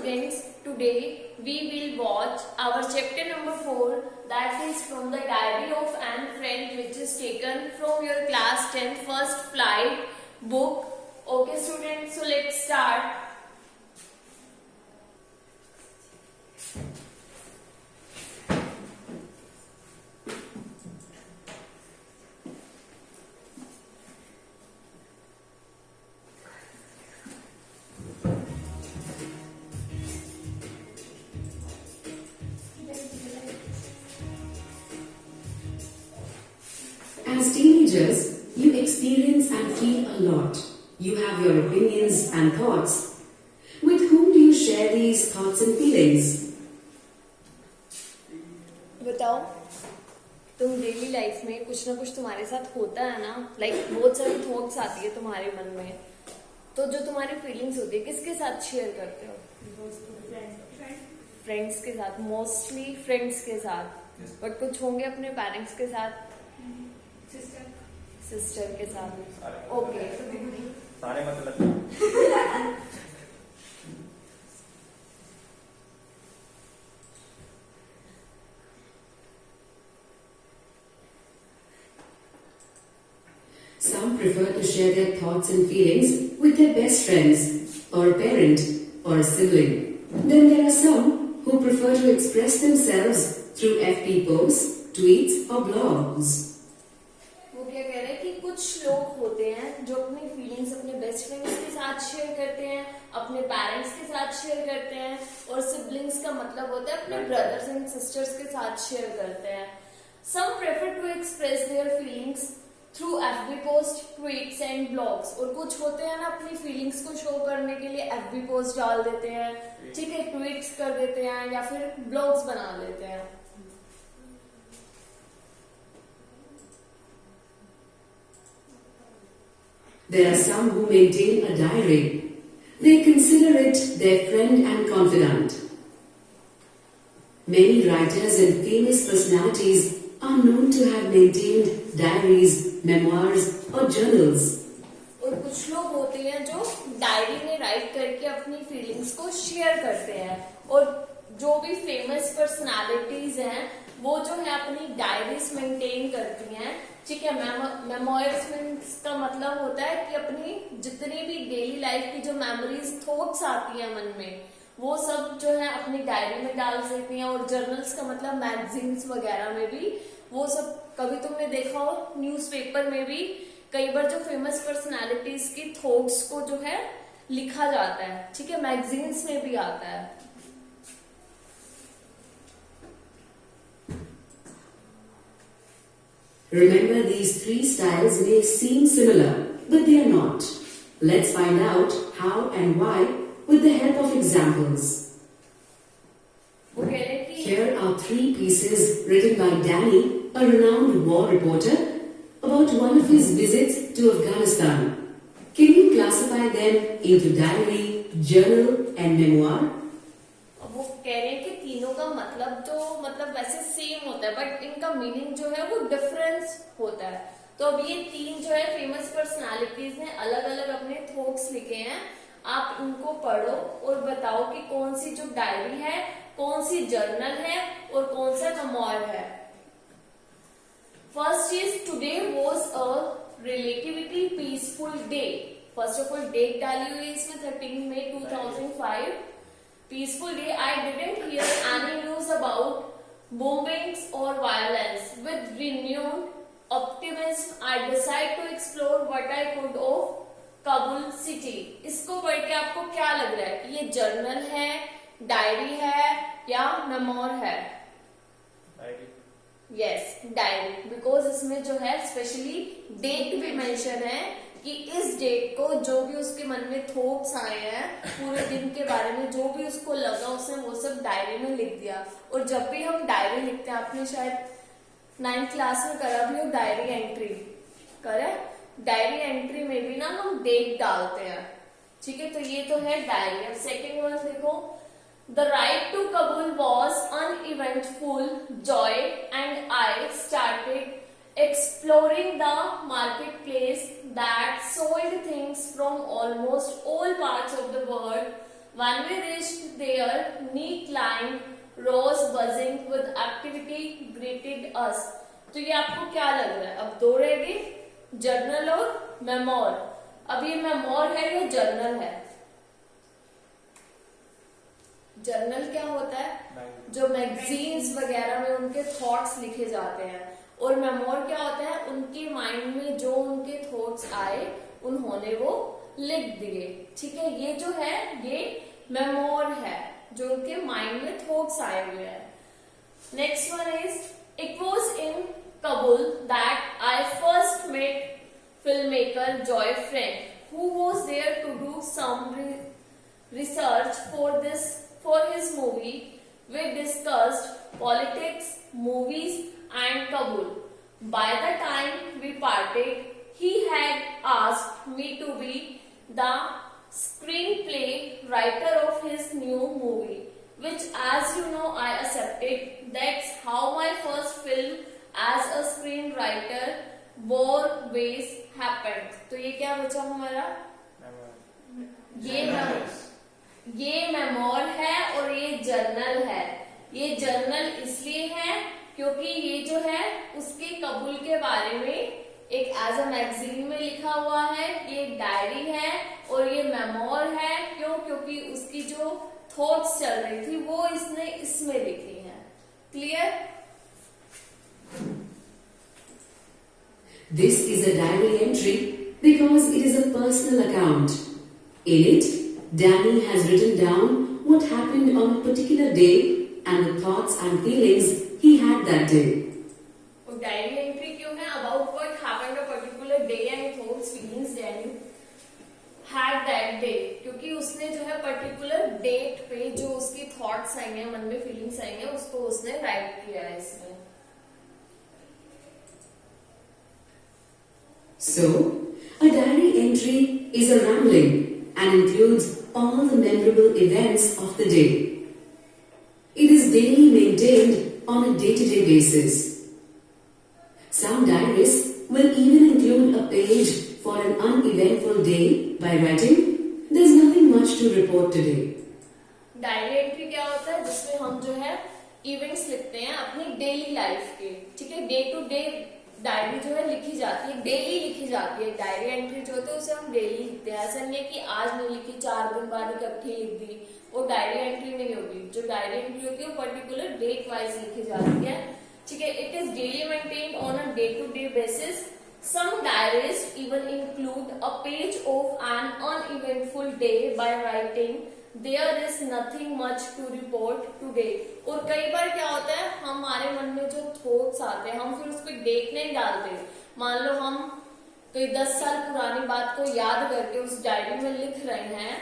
students, today we will watch our chapter number 4, that is from the Diary of Anne Frank, which is taken from your class 10 first flight book. Okay students, so let's start. As teenagers, you experience and feel a lot. You have your opinions and thoughts. With whom do you share these thoughts and feelings? बताओ, तुम daily life में कुछ ना कुछ तुम्हारे साथ होता है ना, लाइक बहुत सारी थॉट्स आती है तुम्हारे मन में, तो जो तुम्हारी फीलिंग्स होती है किसके साथ शेयर करते हो? फ्रेंड्स के साथ, मोस्टली फ्रेंड्स के साथ, बट कुछ होंगे अपने पेरेंट्स के साथ, सिस्टर के साथ. ओके, सारे मतलब Some prefer to share their thoughts and feelings with their best friends, or a parent, or a sibling. Then there are some who prefer to express themselves through FB posts, tweets, or blogs. वो क्या कह रहे हैं कि कुछ लोग होते हैं जो अपनी फीलिंग्स अपने बेस्ट फ्रेंड्स के साथ शेयर करते हैं, अपने पेरेंट्स के साथ शेयर करते हैं, और सिबलिंग्स का मतलब होता है अपने ब्रदर्स एंड सिस्टर्स के साथ शेयर करते हैं. Some prefer to express their feelings through FB post, tweets and blogs. और कुछ होते हैं ना अपनी फीलिंग्स को शो करने के लिए FB पोस्ट डाल देते हैं, ठीक है, ट्वीट्स कर देते हैं या फिर ब्लॉग्स बना लेते हैं. There are some who maintain a diary. They consider it their friend and confidant. Many writers and famous personalities are known to have maintained diaries, memoirs or journals. और कुछ लोग होते हैं जो डायरी में राइट करके अपनी फीलिंग्स को शेयर करते हैं, और जो भी फेमस पर्सनालिटीज हैं वो जो है अपनी डायरीज मेंटेन करती हैं, ठीक है. मेमोइर्स का मतलब होता है कि अपनी जितनी भी डेली लाइफ की जो मेमोरीज, थॉट्स आती है मन में, वो सब जो है अपनी डायरी में डाल सकती हैं. और जर्नल्स का मतलब मैगजीन्स वगैरह में भी वो सब, कभी तुमने देखा हो न्यूज़पेपर में भी कई बार जो फेमस पर्सनालिटीज की थॉट्स को जो है लिखा जाता है, ठीक है, मैगजीन्स में भी आता है. Remember, these three styles may seem similar, but they are not. Let's find out how and why with the help of examples. वो कह रहे हैं कि Here are 3 pieces written by Danny, a renowned war reporter, about one of his visits to Afghanistan. Can you classify them into diary, journal and memoir? वो कह रहे हैं कि तीनों का मतलब वैसे सेम होता है, बट इनका मीनिंग जो है वो डिफरेंस होता है. तो अब ये तीन जो है फेमस पर्सनालिटीज ने अलग अलग अपने थॉट्स लिखे हैं. आप इनको पढ़ो और बताओ कि कौन सी जो डायरी है, कौन सी जर्नल है और कौन सा मेमोयर है. First is today was a relatively peaceful day. First of all date डाली हुई है इसमें 13 मई 2005. Peaceful day. I didn't hear any news about bombings or violence. With renewed optimism, I decided to explore what I could of Kabul city. इसको पढ़ के आपको क्या लग रहा है कि ये जर्नल है, डायरी है या मेमोर है? यस, डायरी, बिकॉज इसमें जो है स्पेशली डेट भी मेंशन है कि इस डेट को जो भी उसके मन में थॉट्स आए हैं पूरे दिन के बारे में, जो भी उसको लगा उसने वो सब डायरी में लिख दिया. और जब भी हम डायरी लिखते हैं, आपने शायद 9th क्लास में करा भी हो डायरी एंट्री, करे? डायरी एंट्री में भी ना हम डेट डालते हैं, ठीक है. तो ये तो है डायरी. अब सेकेंड वन देखो, The ride to Kabul was uneventful. Joy and I started exploring the marketplace that sold things from almost all parts of the world. When we reached there, neat line rose buzzing with activity greeted us. तो ये आपको क्या लग रहा है? अब दो रह गए, जर्नल और मेमोर. अब ये मेमोर है या जर्नल है? जर्नल क्या होता है? जो मैगजीन्स वगैरह में उनके थॉट्स लिखे जाते हैं. और मेमोर क्या होता है? उनके माइंड में जो उनके थॉट्स आए उन्होंने वो लिख दिए. ठीक है, ये जो है ये मेमोर है, जो उनके माइंड में थॉट्स आए हुए हैं. Next one is, it was in Kabul that I first met filmmaker Joy Friend, who was there to do some research for his movie. We discussed politics, movies, and Kabul. By the time we parted, he had asked me to be the screenplay writer of his new movie, which, as you know, I accepted. That's how my first film as a screenwriter war ways happened. तो ये क्या बचा हमारा? ये memoir है और ये journal है. ये जर्नल इसलिए है क्योंकि ये जो है उसके कबूल के बारे में एक एज अ मैगजीन में लिखा हुआ है. ये एक डायरी है और ये मेमोर है. क्यों? क्योंकि उसकी जो थॉट्स चल रही थी वो इसने इसमें लिखी है. Clear? This is a diary entry because it is a personal account. In it, Danny has written down what happened on a particular day and the thoughts and feelings he had that day. Diary entry क्यों है? About what happened a particular day and thoughts feelings Danny had that day. क्योंकि उसने जो है particular date पे जो उसकी thoughts आएंगे, मन में फीलिंग्स आएंगे, उसको उसने राइट किया है इसमें. So, a diary entry is a rambling and includes all the memorable events of the day. It is daily maintained on a day-to-day basis. Some diaries will even include a page for an uneventful day by writing, "There's nothing much to report today." Diary entry क्या होता है? जिसमें हम जो है events लिखते हैं अपनी डेली लाइफ के. ठीक है, डे टू डे डायरी जो है लिखी जाती है, डेली लिखी जाती है. डायरी एंट्री जो होती है उसे हम डेली लिखते हैं. ऐसा नहीं है कि आज नहीं लिखी, 4 दिन बाद इकट्ठी लिख दी, वो डायरी एंट्री नहीं होगी. जो डायरी एंट्री होती है वो पर्टिकुलर डेट वाइज लिखी जाती है. ठीक है, it is daily maintained on a day to day basis. Some diaries even include a page of an uneventful day by writing, "There is nothing much to report today." और कई बार क्या होता है, हमारे मन में जो थॉट्स आते हैं हम फिर उस पर डेट नहीं डालते. मान लो हम कोई 10 साल पुरानी बात को याद करके उस डायरी में लिख रहे हैं,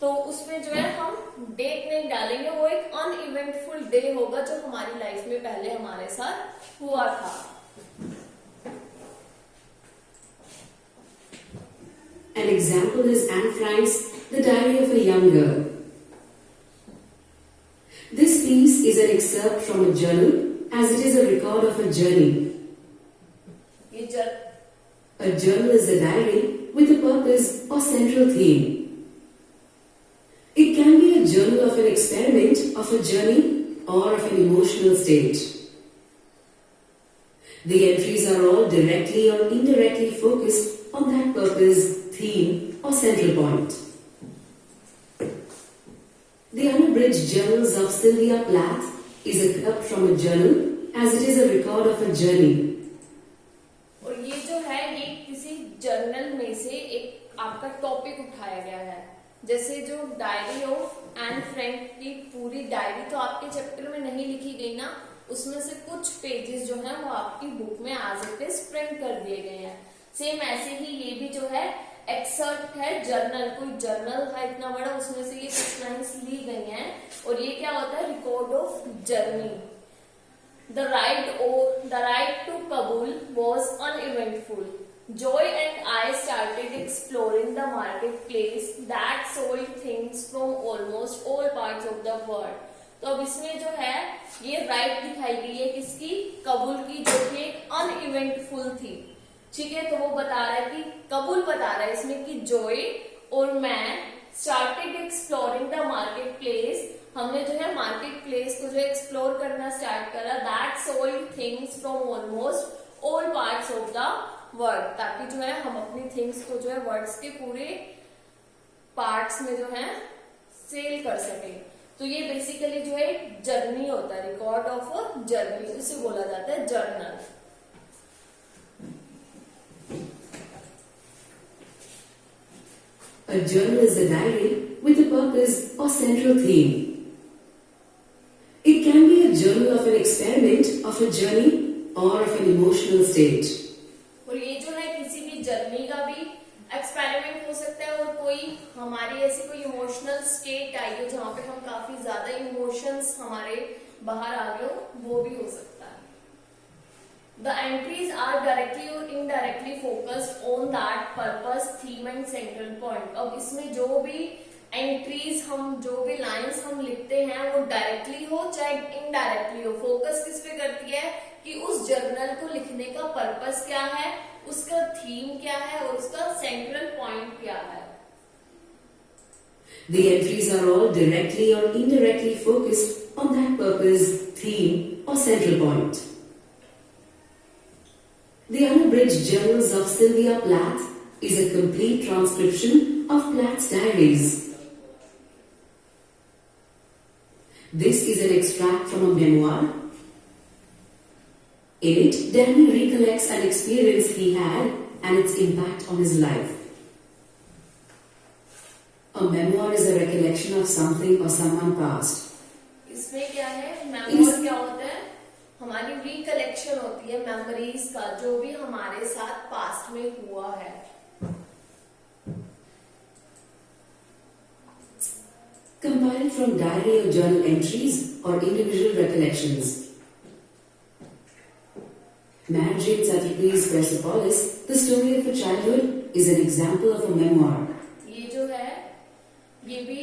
तो उसमें जो है हम डेट नहीं डालेंगे. वो एक अनइवेंटफुल डे होगा जो हमारी लाइफ में पहले हमारे साथ हुआ था. An example is Anne Frank's The Diary of a Young Girl. This piece is an excerpt from a journal as it is a record of a journey. A journal is a diary with a purpose or central theme. It can be a journal of an experiment, of a journey, or of an emotional state. The entries are all directly or indirectly focused on that purpose, theme, or central point. The unabridged journals of Sylvia Plath is a cut from a journal as it is a record of a journey. और ये जो है ये किसी journal में से एक आपका टॉपिक उठाया गया है. जैसे जो डायरी ऑफ एन फ्रैंक की पूरी डायरी तो आपके चैप्टर में नहीं लिखी गई ना, उसमें से कुछ पेजेस जो है वो आपकी बुक में एज इट इज प्रिंट कर दिए गए हैं. सेम ऐसे ही ये भी जो है एक्सर्ट है जर्नल. कोई जर्नल है इतना बड़ा, उसमें से ये कुछ लाइन्स ली गई हैं और ये क्या होता है? Record of journey. The ride to Kabul was uneventful. Joy and I started exploring the marketplace that sold things from almost all parts of the world. तो अब इसमें जो है ये राइड दिखाई गई है किसकी? कबूल की, जो कि एक अनइवेंटफुल थी. ठीक है, तो वो बता रहा है कि कबूल बता रहा है इसमें कि जॉय और मैं स्टार्टेड एक्सप्लोरिंग द हमने जो है मार्केट प्लेस को जो एक्सप्लोर करना स्टार्ट करा, that sold things from almost all parts of the world, ताकि जो है हम अपनी थिंग्स को जो है वर्ल्ड के पूरे पार्ट्स में जो है सेल कर सके। तो ये बेसिकली जो है जर्नी होता है, रिकॉर्ड ऑफ अ जर्नी, उसे बोला जाता है journal. A journal is a diary with a purpose or central theme. It can be a journal of an experiment, of a journey, or of an emotional state. और ये जो है किसी भी जर्नी का भी एक्सपेरिमेंट हो सकता है, और कोई हमारी ऐसी कोई इमोशनल स्टेट आई हो जहाँ पे हम काफी ज्यादा इमोशंस हमारे बाहर आ गए हो, वो भी हो सकता है। The entries are directly or indirectly focused on that purpose, theme and central point. अब इसमें जो भी एंट्रीज हम, जो भी लाइंस हम लिखते हैं, वो डायरेक्टली हो चाहे इनडायरेक्टली हो, फोकस किस पे करती है कि उस जर्नल को लिखने का पर्पस क्या है, उसका थीम क्या है और उसका सेंट्रल पॉइंट क्या है। The entries are all directly or indirectly focused on that purpose, theme, or central point. The Unabridged Journals of Sylvia Plath is a complete transcription of Plath's diaries. This is an extract from a memoir. In it, Danny recollects an experience he had and its impact on his life. A memoir is a recollection of something or someone past. इसमें क्या है, memoir क्या होता है, हमारी recollection होती है memories का, जो भी हमारे साथ पास्ट में हुआ है। Compiled from diary or journal entries or individual recollections. Mary Jane Satyapathy's Persepolis, The Story of a Childhood, is an example of a memoir. ये जो है, ये भी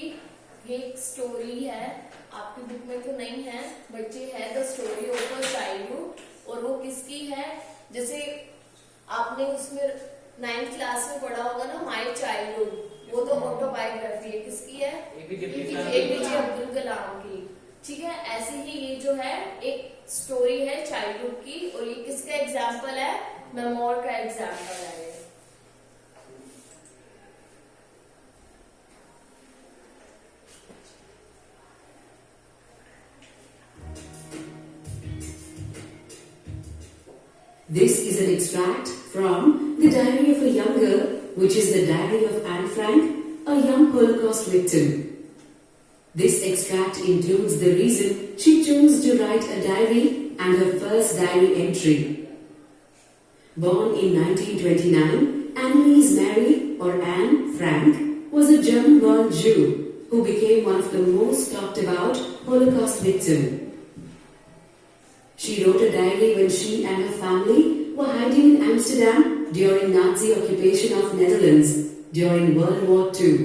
एक स्टोरी है, आपकी बुक में तो नहीं है, बच्चे है the story of a childhood. और वो किसकी है, जैसे आपने उसमें 9th क्लास में पढ़ा होगा ना, माय चाइल्डहुड, वो तो ऑटोबायोग्राफी है, किसकी है, एपीजे अब्दुल कलाम की। ठीक है, ऐसे ही ये जो है एक स्टोरी है चाइल्डहुड की, और ये किसका एग्जाम्पल है, मेमोर का एग्जाम्पल है। This is an extract from The Diary of a Young Girl, which is the diary of Anne Frank, a young Holocaust victim. This extract includes the reason she chose to write a diary and her first diary entry. Born in 1929, Anneliese Mary, or Anne Frank, was a German-born Jew who became one of the most talked about Holocaust victims. She wrote a diary when she and her family were hiding in Amsterdam during Nazi occupation of Netherlands during World War II.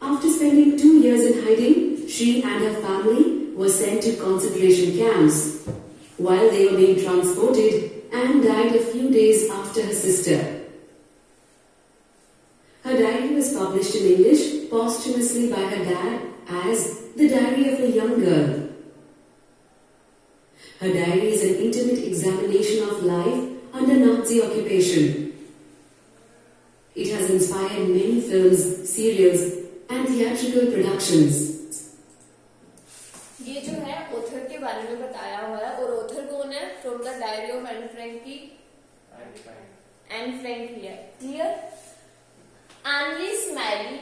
After spending 2 years in hiding, she and her family were sent to concentration camps. While they were being transported, Anne died a few days after her sister. Her diary was published in English posthumously by her dad as The Diary of a Young Girl. Her diary is an intimate examination of life under Nazi occupation. It has inspired many films, serials, and theatrical productions. ये जो है author के बारे में बताया हुआ है, और ऑथर कौन है, from the diary of Anne Frank की, एन फ्रैंक ही है। क्लियर। एनलिस मैरी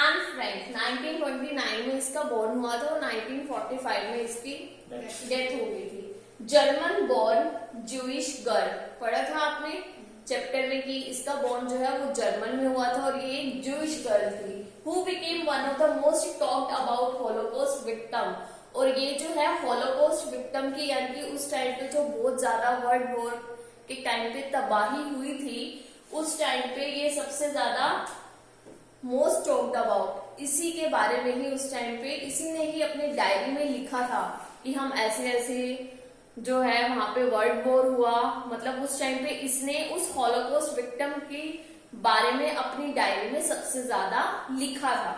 एन फ्रैंक 1929 में इसका बॉर्न हुआ था, और 1945 में इसकी डेथ हो गई थी। जर्मन बॉर्न जूइश गर्ल, पढ़ा था आपने चैप्टर में कि इसका बॉर्न जो है वो जर्मन में हुआ था, और ये एक जूइश गर्ल थी, who became one of the most talked about Holocaust victim. और ये जो है हॉलोकॉस्ट विक्टिम की, यानी कि उस टाइम पे जो बहुत ज्यादा वर्ल्ड वॉर के टाइम पे तबाही हुई थी, उस टाइम पे ये सबसे ज्यादा मोस्ट टॉक्ड अबाउट, इसी के बारे में ही उस टाइम पे इसी ने ही अपनी डायरी में लिखा था कि हम ऐसे ऐसे जो है वहां पे वर्ल्ड वॉर हुआ, मतलब उस टाइम पे इसने उस हॉलोकॉस्ट विक्टिम के बारे में अपनी डायरी में सबसे ज्यादा लिखा था।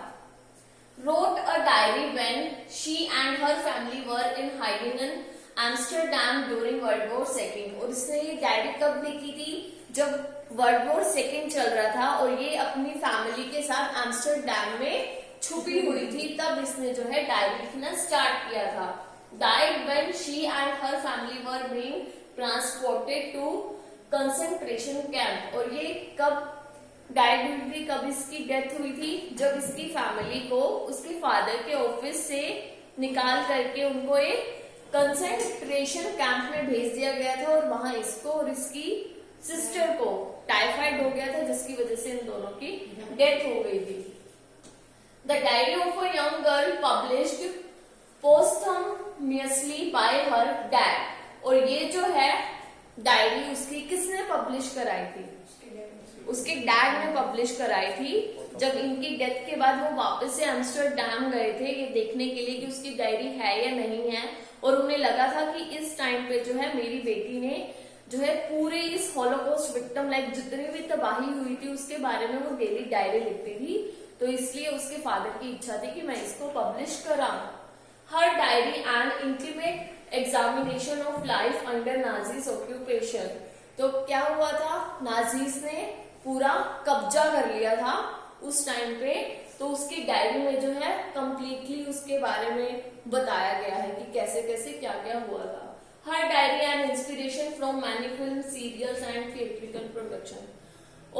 Wrote a diary when she and her family were in hiding in Amsterdam during World War II। और इसने ये डायरी कब लिखी थी? जब वर्ल्ड वॉर सेकेंड चल रहा था और ये अपनी फैमिली के साथ एम्स्टरडैम में छुपी हुई थी, तब इसने जो है डायरी लिखना स्टार्ट किया था। Died when she and her family were being transported to concentration camp। और ये कब डाइड हुई थी, कब इसकी डेथ हुई थी? जब इसकी फैमिली को उसके फादर के ऑफिस से निकाल करके उनको एक कंसंट्रेशन कैंप में भेज दिया गया था और वहां इसको और इसकी सिस्टर को टाइफाइड हो गया था, जिसकी वजह से इन दोनों की डेथ हो गई थी। The diary of a young girl published posthumously bye her dad. और ये जो है डायरी उसकी किसने पब्लिश कराई थी? उसके डैड ने पब्लिश कराई थी। जब इनकी डेथ के बाद वो वापस से एम्स्टरडैम गए थे ये देखने के लिए कि उसकी डायरी है या नहीं है, और उन्हें लगा था कि इस टाइम पे जो है मेरी बेटी ने जो है पूरे इस हॉलोकॉस्ट विक्टिम लाइक जितनी भी तबाही हुई थी उसके बारे में वो डेली डायरी लिखती थी, तो इसलिए उसके फादर की इच्छा थी कि मैं इसको पब्लिश कराऊं। Her diary and intimate examination of life under Nazis occupation. तो क्या हुआ था? नाजीज ने पूरा कब्जा कर लिया था उस टाइम पे, तो उसकी डायरी में जो है कंप्लीटली उसके बारे में बताया गया है कि कैसे कैसे क्या क्या हुआ था। Her diary and inspiration from many film, serials and theatrical production.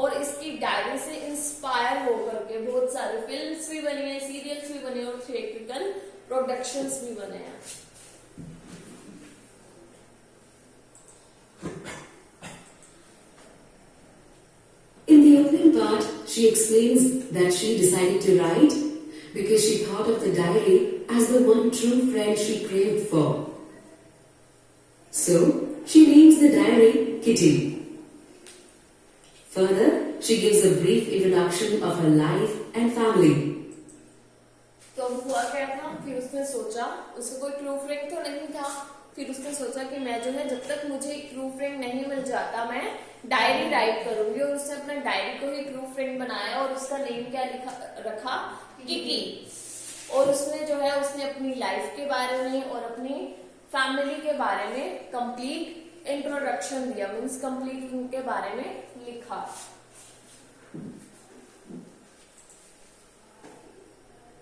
और इसकी डायरी से इंस्पायर होकर के बहुत सारे फिल्म्स भी बनी है, सीरियल्स भी बने और थिएट्रिकल प्रोडक्शंस भी बने हैं। In the opening part, she explains that she decided to write because she thought of the diary as the one true friend she craved for. So, she names the diary Kitty. Further, she gives a brief introduction of her life and family. तो हुआ क्या था? फिर उसने सोचा, उसको कोई true friend तो नहीं था, फिर उसने सोचा कि मैं जो है जब तक मुझे ट्रू फ्रेंड नहीं मिल जाता मैं डायरी राइट करूंगी, और उसने अपना डायरी को ही ट्रू फ्रेंड बनाया और उसका नेम क्या रखा? किटी। और उसने जो है उसने अपनी लाइफ के बारे में और अपनी फैमिली के बारे में कंप्लीट इंट्रोडक्शन दिया, मीन्स कंप्लीट उनके बारे में लिखा।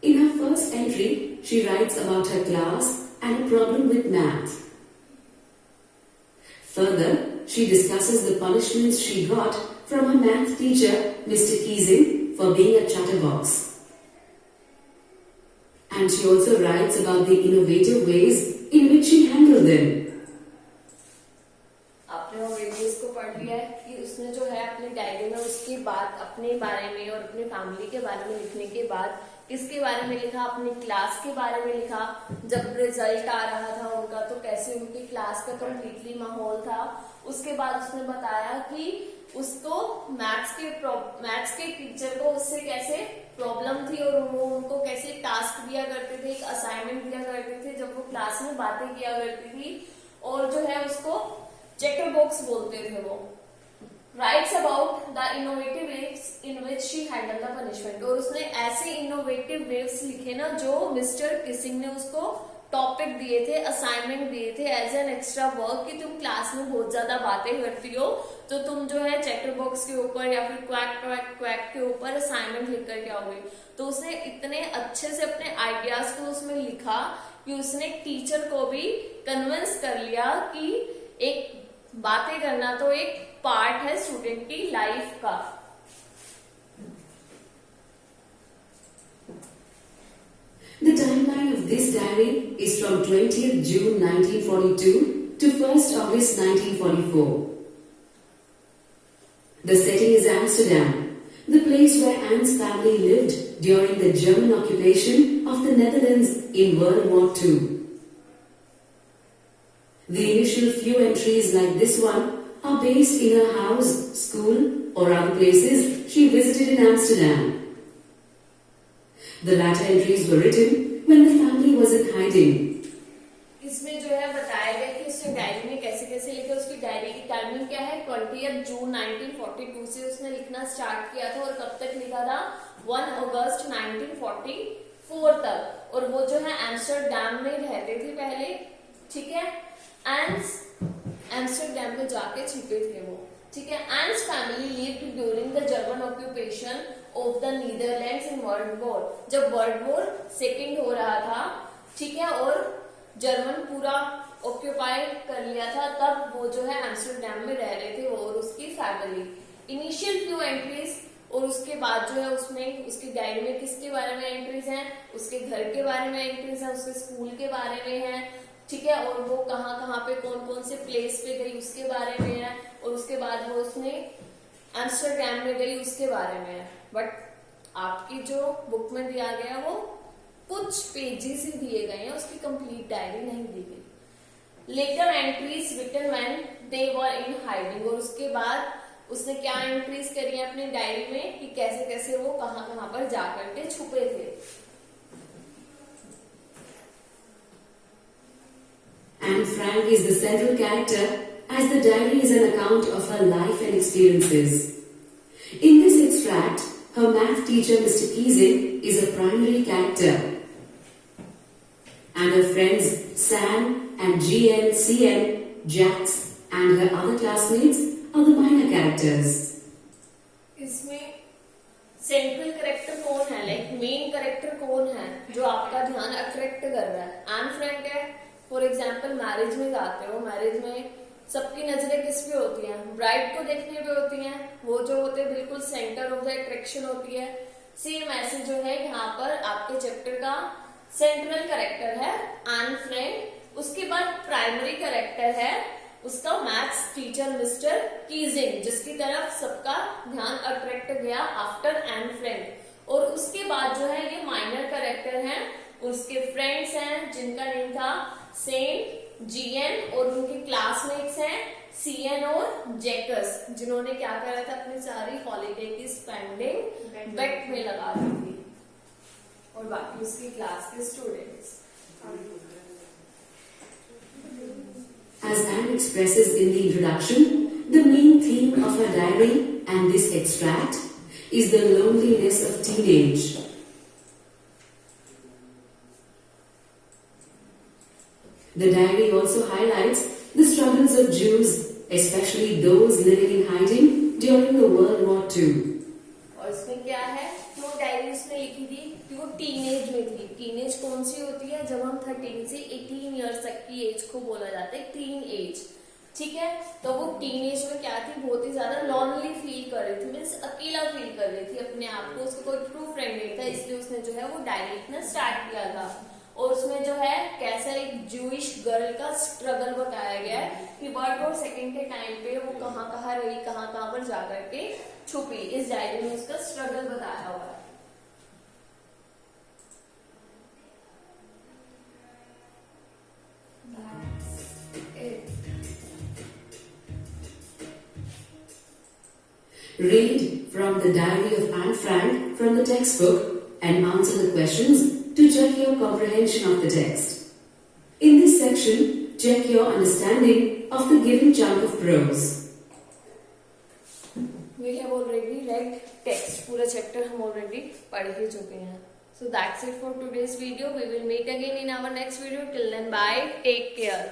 In her first entry, she writes about her class and a problem with math. Further, she discusses the punishments she got from her math teacher, Mr. Keesing, for being a chatterbox. And she also writes about the innovative ways in which she handled them. आपने already इसको पढ़ लिया है कि उसने जो है अपनी डायरी में उसकी बात अपने बारे में और अपनी फैमिली के बारे में लिखने के बाद किसके बारे में लिखा? अपनी क्लास के बारे में लिखा। जब रिजल्ट आ रहा था उनका तो कैसे उनकी क्लास का कंप्लीटली माहौल था। उसके बाद उसने बताया कि उसको मैथ्स के टीचर को उससे कैसे प्रॉब्लम थी और वो उनको कैसे टास्क दिया करते थे, एक असाइनमेंट दिया करते थे जब वो क्लास में बातें किया करती थी, और जो है उसको चेकर बॉक्स बोलते थे वो। Writes about the innovative waves in which she handle the punishment. और उसने ऐसे इनोवेटिव वेव्स लिखे ना जो मिस्टर किसिंग ने उसको टॉपिक दिए थे, असाइनमेंट दिए थे एज एन एक्स्ट्रा वर्क कि तुम क्लास में बहुत ज्यादा बातें करती हो तो तुम जो है चेकर बॉक्स के ऊपर या फिर क्वैक क्वैक क्वैक के ऊपर असाइनमेंट लिख करके आओगे। तो उसने इतने अच्छे से अपने आइडियाज को उसमें लिखा कि उसने टीचर को भी कन्विंस कर लिया कि एक बातें करना तो एक पार्ट है स्टूडेंट की लाइफ का। The timeline of this diary is from 20th June 1942 to 1st August 1944. The setting is Amsterdam, the place where Anne's family lived during the German occupation of the Netherlands in World War II. The initial few entries like this one are based in her house, school or other places she visited in Amsterdam. The latter entries were written when the family was in hiding. इसमें जो है बताया गया कि उसने diary में कैसे कैसे लिखा। उसकी डायरी की टाइमिंग क्या है? 20th जून 1942 से उसने लिखना स्टार्ट किया था और कब तक लिखा था? 1 अगस्त 1944 4 तक, और वो जो है एम्स्टरडैम में रहते थे पहले, ठीक है। एम्स्टरडैम में जाके छिपे थे वो, ठीक है। Ends family lived during the German occupation of the Netherlands in world war. जब वर्ल्ड वॉर सेकेंड हो रहा था, ठीक है, और जर्मन पूरा ऑक्यूपाई कर लिया था, तब वो जो है एम्स्टरडैम में रह रहे थे वो और उसकी फैमिली। इनिशियल फ्यू एंट्रीज, और उसके बाद जो है उसमें उसकी डायरी में किसके बारे में एंट्रीज हैं, उसके घर के बारे में एंट्रीज हैं, उसके स्कूल के बारे में है, ठीक है, और वो कहाँ कहाँ पे कौन कौन से प्लेस पे गई उसके बारे में है, और उसके बाद वो उसने एम्स्टरडैम में गई उसके बारे में है। बट आपकी जो बुक में दिया गया वो कुछ पेजेस ही दिए गए हैं, उसकी कंप्लीट डायरी नहीं दी गई। Later entries written when they were in hiding, और उसके बाद उसने क्या एंट्रीज करी है अपनी डायरी में कि कैसे कैसे वो कहाँ कहाँ पर जाकर के छुपे थे। Anne Frank is the central character as the diary is an account of her life and experiences. In this extract, her math teacher Mr. Keesing is a primary character and her friends Sam and GN, CN, Jax and her other classmates are the minor characters. इसमें central character कौन है, like main character कौन है जो आपका ध्यान attract कर रहा है? एन फ्रैंक है। फॉर एग्जाम्पल मैरिज में जाते हो, मैरिज में सबकी नजरें किस पे होती हैं? ब्राइड को देखने पे होती हैं, वो जो होते हैं बिल्कुल सेंटर ऑफ द अट्रैक्शन होती है। सेम ऐसे जो है यहाँ पर आपके चैप्टर का सेंट्रल कैरेक्टर है एन फ्रैंक। उसके बाद प्राइमरी कैरेक्टर है उसका मैथ्स टीचर मिस्टर कीजिंग, जिसकी तरफ सबका ध्यान अट्रैक्ट गया आफ्टर एन फ्रैंक। और उसके बाद जो है ये माइनर कैरेक्टर हैं, उसके फ्रेंड्स हैं जिनका नेम था सेन, जीएन, और उनके क्लासमेट्स हैं सीएन और जैकस, जिन्होंने क्या करा था अपनी सारी हॉलीडे की स्पेंडिंग बेट में लगा दी थी, और बाकी उसकी क्लास के students. As Anne expresses in the introduction, the main theme of her diary and this extract is the loneliness of teenage. The diary also highlights the struggles of Jews, especially those living in hiding during the World War II. और इसमें क्या है, वो diary उसने लिखी थी कि वो टीनेज में थी। टीनेज कौन सी होती है? जब हम 13 से 18 ईयर्स तक की एज को बोला जाता है टीन एज, ठीक है। तो वो टीनेज में क्या थी, बहुत ही ज्यादा लॉनली फील कर रही थी, मीन्स अकेला फील कर रही थी अपने आप को, उसको कोई ट्रू फ्रेंड नहीं था, इसलिए उसने जो है वो डायरी लिखना स्टार्ट किया था। और उसमें जो है कैसा एक जूइश गर्ल का स्ट्रगल बताया गया है कि वर्ल्ड वॉर सेकेंड के टाइम पे वो कहाँ कहाँ रही, कहाँ कहाँ पर जाकर के छुपी। इस डायरी में उसका स्ट्रगल बताया हुआ है। Read from the diary of Anne Frank from the textbook and answer the questions to check your comprehension of the text. In this section, check your understanding of the given chunk of prose. We have already read text. पूरा chapter हम already पढ़ ही चुके हैं. So that's it for today's video. We will meet again in our next video. Till then, bye. Take care.